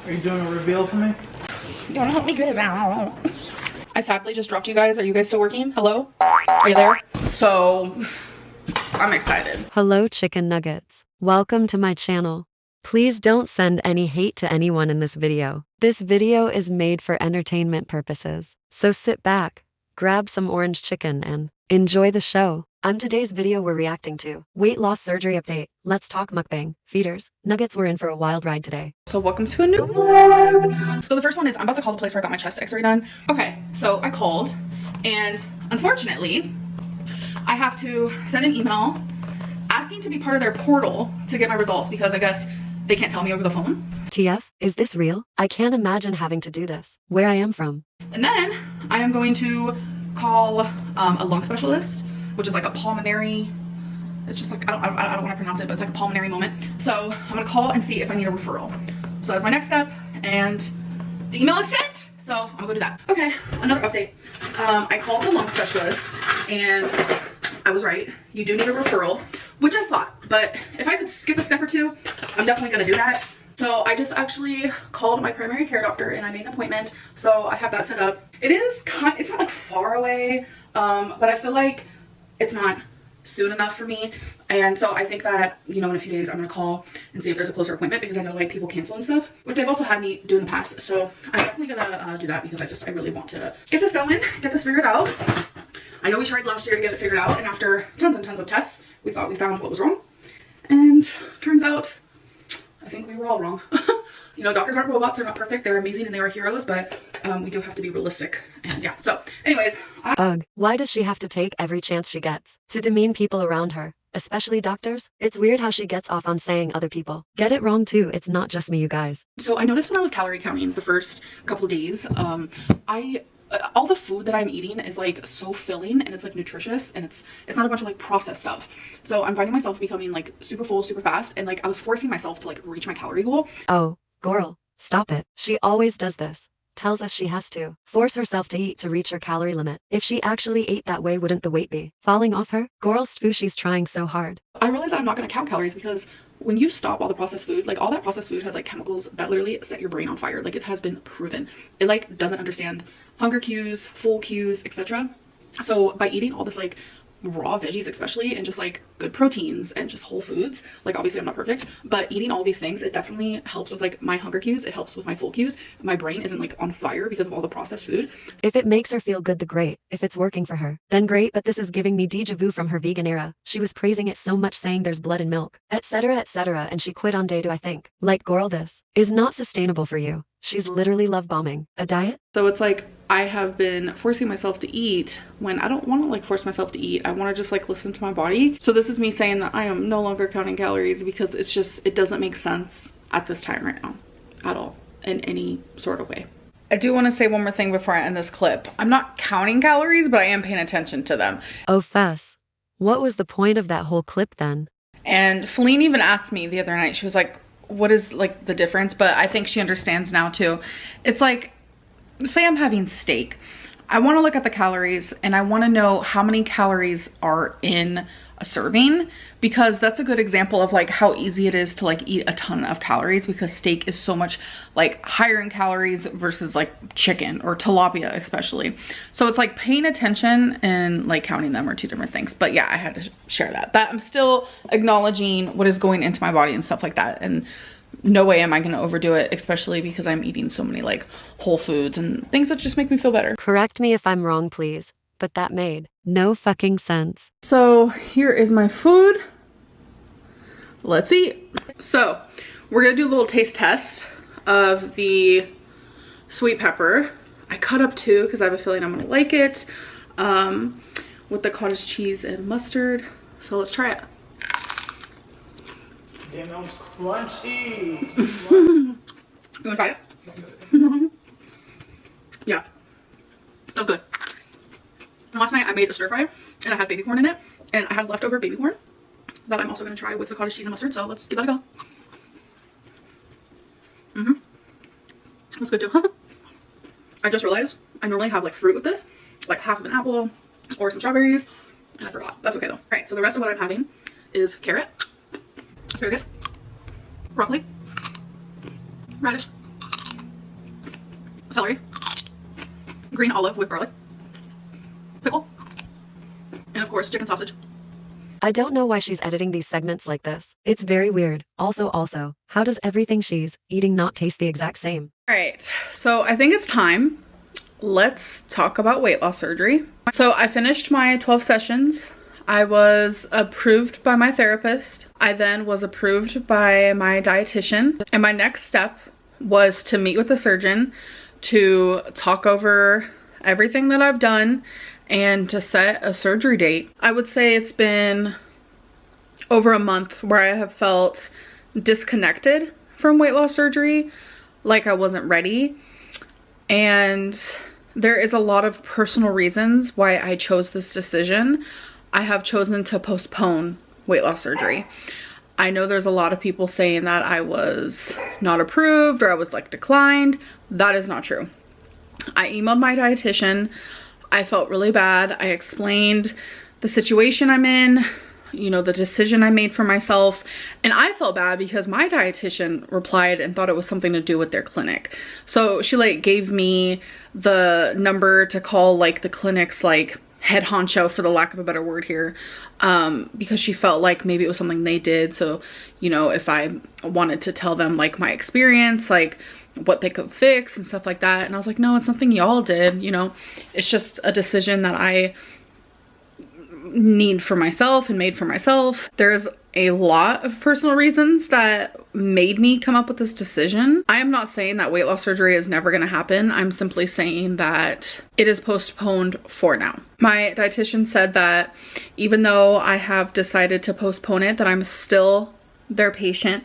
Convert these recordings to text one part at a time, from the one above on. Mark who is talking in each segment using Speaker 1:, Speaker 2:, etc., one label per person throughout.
Speaker 1: Are you doing a reveal for me?
Speaker 2: You wanna help me get it out? I sadly just dropped you guys. Are you guys still working? Hello? Are you there? So, I'm excited.
Speaker 3: Hello chicken nuggets. Welcome to my channel. Please don't send any hate to anyone in this video. This video is made for entertainment purposes. So sit back, grab some orange chicken and enjoy the show. On today's video we're reacting to weight loss surgery update. Let's talk mukbang. Feeders, nuggets were in for a wild ride today.
Speaker 2: So welcome to a new vlog. So the first one is I'm about to call the place where I got my chest x-ray done. Okay, so I called and unfortunately I have to send an email asking to be part of their portal to get my results because I guess they can't tell me over the phone.
Speaker 3: TF, is this real? I can't imagine having to do this. Where I am from.
Speaker 2: And then I am going to call a lung specialist, which is like a pulmonary, it's just like, I don't want to pronounce it, but it's like a pulmonary moment. So I'm gonna call and see if I need a referral. So that's my next step, and the email is sent. So I'm gonna go do that. Okay, another update. I called the lung specialist and I was right. You do need a referral, which I thought, but if I could skip a step or two, I'm definitely gonna do that. So I just actually called my primary care doctor and I made an appointment. So I have that set up. It's not like far away, but I feel like it's not soon enough for me. And so I think that, you know, in a few days I'm gonna call and see if there's a closer appointment because I know like people cancel and stuff, which they've also had me do in the past. So I'm definitely gonna do that because I really want to get this going, get this figured out. I know we tried last year to get it figured out, and after tons and tons of tests, we thought we found what was wrong. And turns out, I think we were all wrong. You know, doctors aren't robots, they're not perfect, they're amazing and they are heroes, but we do have to be realistic. And yeah, so anyways.
Speaker 3: Ugh, why does she have to take every chance she gets to demean people around her, especially doctors? It's weird how she gets off on saying other people get it wrong too. It's not just me, you guys.
Speaker 2: So I noticed when I was calorie counting the first couple of days, all the food that I'm eating is like so filling and it's like nutritious and it's not a bunch of like processed stuff. So I'm finding myself becoming like super full super fast, and like I was forcing myself to like reach my calorie goal.
Speaker 3: Oh, girl, stop it. She always does this. Tells us she has to force herself to eat to reach her calorie limit. If she actually ate that way, wouldn't the weight be falling off her? Girl's foo, she's trying so hard.
Speaker 2: I realized that I'm not going to count calories because when you stop all the processed food, like all that processed food has like chemicals that literally set your brain on fire. Like it has been proven. It like doesn't understand hunger cues, full cues, etc. So by eating all this like raw veggies especially, and just like good proteins and just whole foods, like obviously I'm not perfect, but eating all these things, it definitely helps with like my hunger cues, it helps with my full cues. My brain isn't like on fire because of all the processed food.
Speaker 3: If it makes her feel good, then great. If it's working for her, then great. But this is giving me deja vu from her vegan era. She was praising it so much, saying there's blood in milk, etc., and she quit on day 2, I think. Like, girl, this is not sustainable for you. She's literally love bombing a diet.
Speaker 2: So it's like I have been forcing myself to eat when I don't want to like force myself to eat. I want to just like listen to my body. So this is me saying that I am no longer counting calories because it's just, it doesn't make sense at this time right now at all in any sort of way. I do want to say one more thing before I end this clip. I'm not counting calories, but I am paying attention to them.
Speaker 3: Oh, fess. What was the point of that whole clip then?
Speaker 2: And Feline even asked me the other night, she was like, what is like the difference? But I think she understands now too. It's like, say I'm having steak. I want to look at the calories and I want to know how many calories are in a serving, because that's a good example of like how easy it is to like eat a ton of calories, because steak is so much like higher in calories versus like chicken or tilapia especially. So it's like paying attention and like counting them are two different things. But yeah, I had to share that I'm still acknowledging what is going into my body and stuff like that, and no way am I gonna overdo it, especially because I'm eating so many like whole foods and things that just make me feel better.
Speaker 3: Correct me if I'm wrong, please, but that made no fucking sense.
Speaker 2: So here is my food. Let's eat. So we're gonna do a little taste test of the sweet pepper. I cut up 2 because I have a feeling I'm gonna like it, with the cottage cheese and mustard. So let's try it.
Speaker 1: Damn, that was crunchy.
Speaker 2: You wanna try it? Yeah, that's good. Last night I made a stir fry and I had baby corn in it, and I had leftover baby corn that I'm also going to try with the cottage cheese and mustard, so let's give that a go. That's good too. I just realized I normally have like fruit with this, like half of an apple or some strawberries, and I forgot. That's okay though. Alright, so the rest of what I'm having is carrot, asparagus, broccoli, radish, celery, green olive with garlic, pickle, and of course chicken sausage.
Speaker 3: I don't know why she's editing these segments like this. It's very weird. Also, how does everything she's eating not taste the exact same?
Speaker 2: All right, so I think it's time. Let's talk about weight loss surgery. So I finished my 12 sessions. I was approved by my therapist. I then was approved by my dietitian. And my next step was to meet with the surgeon to talk over everything that I've done and to set a surgery date. I would say it's been over a month where I have felt disconnected from weight loss surgery, like I wasn't ready. And there is a lot of personal reasons why I chose this decision. I have chosen to postpone weight loss surgery. I know there's a lot of people saying that I was not approved or I was like declined. That is not true. I emailed my dietitian. I felt really bad. I explained the situation I'm in, you know, the decision I made for myself. And I felt bad because my dietitian replied and thought it was something to do with their clinic. So she like gave me the number to call like the clinic's like head honcho, for the lack of a better word here, because she felt like maybe it was something they did. So, you know, if I wanted to tell them like my experience, like what they could fix and stuff like that. And I was like, no, it's nothing y'all did, you know, it's just a decision that I need for myself and made for myself. There's a lot of personal reasons that made me come up with this decision. I am not saying that weight loss surgery is never going to happen. I'm simply saying that it is postponed for now. My dietitian said that even though I have decided to postpone it, that I'm still their patient,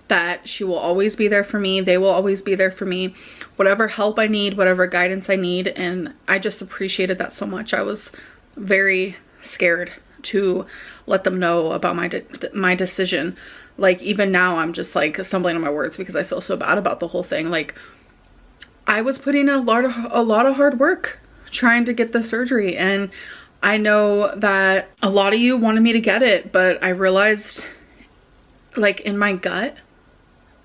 Speaker 2: that she will always be there for me. They will always be there for me, whatever help I need, whatever guidance I need. And I just appreciated that so much. I was very scared to let them know about my decision. Like even now I'm just like stumbling on my words because I feel so bad about the whole thing. Like I was putting in a lot of hard work trying to get the surgery, and I know that a lot of you wanted me to get it, but I realized like in my gut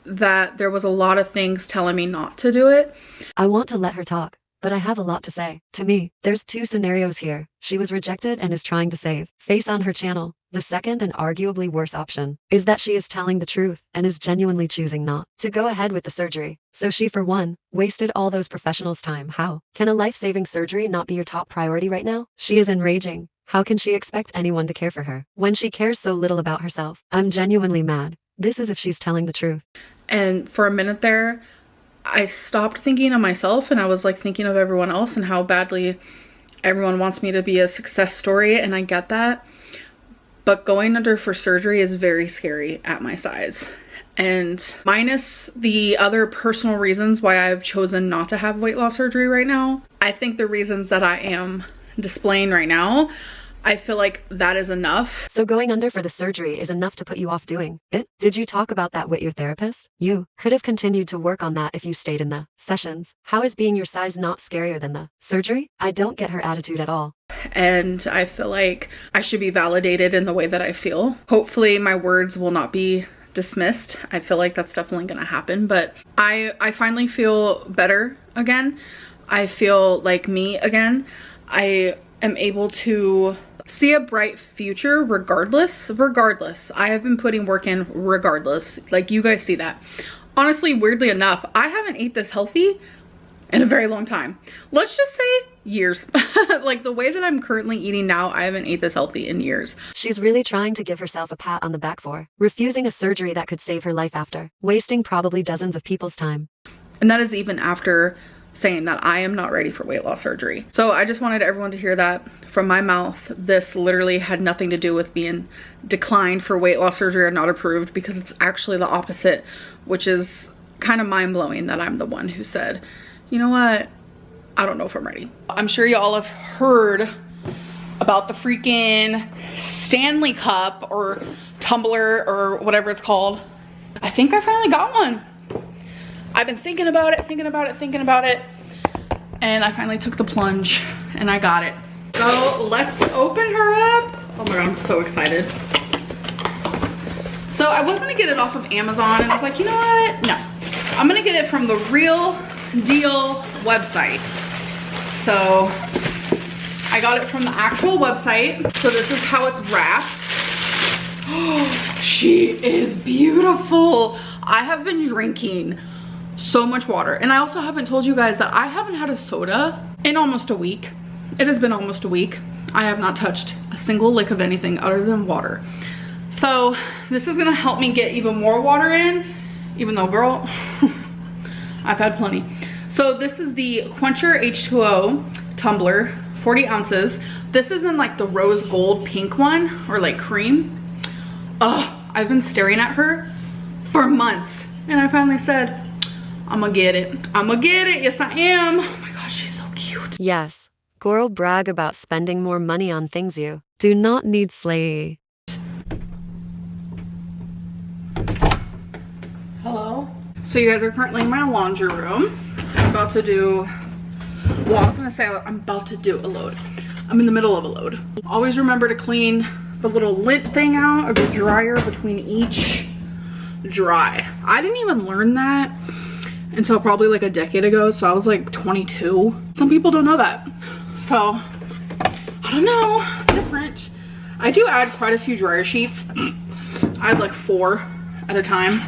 Speaker 2: that there was a lot of things telling me not to do it.
Speaker 3: I want to let her talk, but I have a lot to say. To me, there's two scenarios here. She was rejected and is trying to save face on her channel. The second and arguably worse option is that she is telling the truth and is genuinely choosing not to go ahead with the surgery. So she, for one, wasted all those professionals' time. How can a life-saving surgery not be your top priority right now? She is enraging. How can she expect anyone to care for her when she cares so little about herself? I'm genuinely mad. This is if she's telling the truth.
Speaker 2: And for a minute there, I stopped thinking of myself and I was like thinking of everyone else and how badly everyone wants me to be a success story, and I get that. But going under for surgery is very scary at my size. And minus the other personal reasons why I've chosen not to have weight loss surgery right now, I think the reasons that I am displaying right now, I feel like that is enough.
Speaker 3: So going under for the surgery is enough to put you off doing it? Did you talk about that with your therapist? You could have continued to work on that if you stayed in the sessions. How is being your size not scarier than the surgery? I don't get her attitude at all.
Speaker 2: And I feel like I should be validated in the way that I feel. Hopefully my words will not be dismissed. I feel like that's definitely gonna happen, but I finally feel better again. I feel like me again. I am able to see a bright future regardless. I have been putting work in regardless. Like you guys see that. Honestly, weirdly enough, I haven't ate this healthy in a very long time. Let's just say years. Like the way that I'm currently eating now, I haven't ate this healthy in years.
Speaker 3: She's really trying to give herself a pat on the back for refusing a surgery that could save her life after wasting probably dozens of people's time.
Speaker 2: And that is even after saying that I am not ready for weight loss surgery. So I just wanted everyone to hear that from my mouth. This literally had nothing to do with being declined for weight loss surgery or not approved, because it's actually the opposite, which is kind of mind-blowing that I'm the one who said, you know what, I don't know if I'm ready. I'm sure y'all have heard about the freaking Stanley cup or tumbler or whatever it's called. I think I finally got one. I've been thinking about it, and I finally took the plunge and I got it. So let's open her up. Oh my God, I'm so excited. So I was gonna get it off of Amazon, and I was like, you know what? No, I'm gonna get it from the real deal website. So I got it from the actual website. So this is how it's wrapped. Oh, she is beautiful. I have been drinking so much water. And I also haven't told you guys that I haven't had a soda in almost a week. It has been almost a week. I have not touched a single lick of anything other than water. So this is gonna help me get even more water in, even though, girl, I've had plenty. So this is the Quencher H2O tumbler, 40 ounces. This is in like the rose gold pink one, or like cream. I've been staring at her for months, and I finally said, I'm gonna get it. I'm gonna get it. Yes, I am. Oh my gosh, she's so cute.
Speaker 3: Yes, girl, brag about spending more money on things you do not need. Slay.
Speaker 2: Hello. So you guys are currently in my laundry room. I'm about to do, well, I was gonna say I'm about to do a load. I'm in the middle of a load. Always remember to clean the little lint thing out of the dryer between each dry. I didn't even learn that until probably like a decade ago, so I was like 22. Some people don't know that. So, I don't know, different. I do add quite a few dryer sheets. I add like 4 at a time.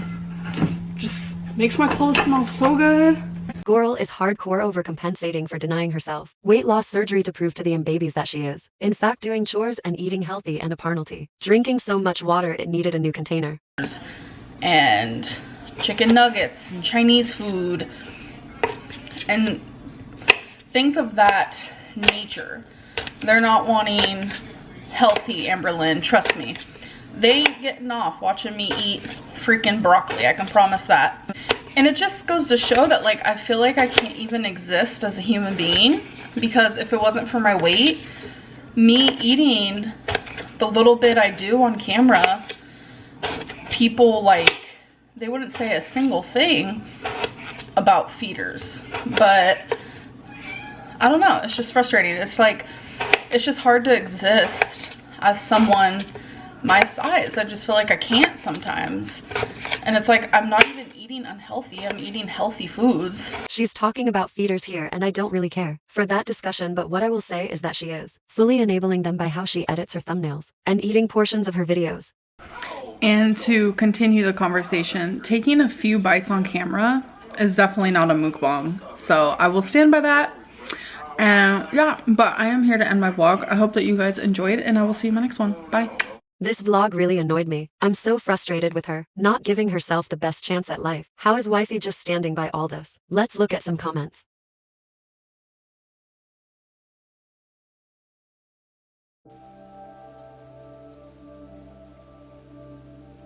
Speaker 2: Just makes my clothes smell so good.
Speaker 3: Girl is hardcore overcompensating for denying herself weight loss surgery to prove to the babies that she is, in fact, doing chores and eating healthy and a parnalty. Drinking so much water it needed a new container.
Speaker 2: And chicken nuggets and Chinese food and things of that nature. They're not wanting healthy, Amberlynn, trust me. They ain't getting off watching me eat freaking broccoli, I can promise that. And it just goes to show that, like, I feel like I can't even exist as a human being, because if it wasn't for my weight, me eating the little bit I do on camera, people, like, they wouldn't say a single thing about feeders. But I don't know, it's just frustrating. It's like, it's just hard to exist as someone my size. I just feel like I can't sometimes. And it's like, I'm not even eating unhealthy, I'm eating healthy foods.
Speaker 3: She's talking about feeders here, and I don't really care for that discussion, but what I will say is that she is fully enabling them by how she edits her thumbnails and eating portions of her videos.
Speaker 2: And to continue the conversation, taking a few bites on camera is definitely not a mukbang. So I will stand by that. And yeah, but I am here to end my vlog. I hope that you guys enjoyed, and I will see you in my next one. Bye.
Speaker 3: This vlog really annoyed me. I'm so frustrated with her, not giving herself the best chance at life. How is wifey just standing by all this? Let's look at some comments.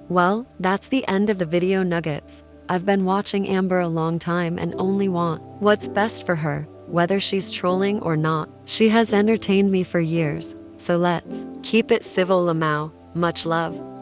Speaker 3: Well, that's the end of the video nuggets. I've been watching Amber a long time and only want what's best for her, whether she's trolling or not. She has entertained me for years, so let's keep it civil, Lamau. Much love.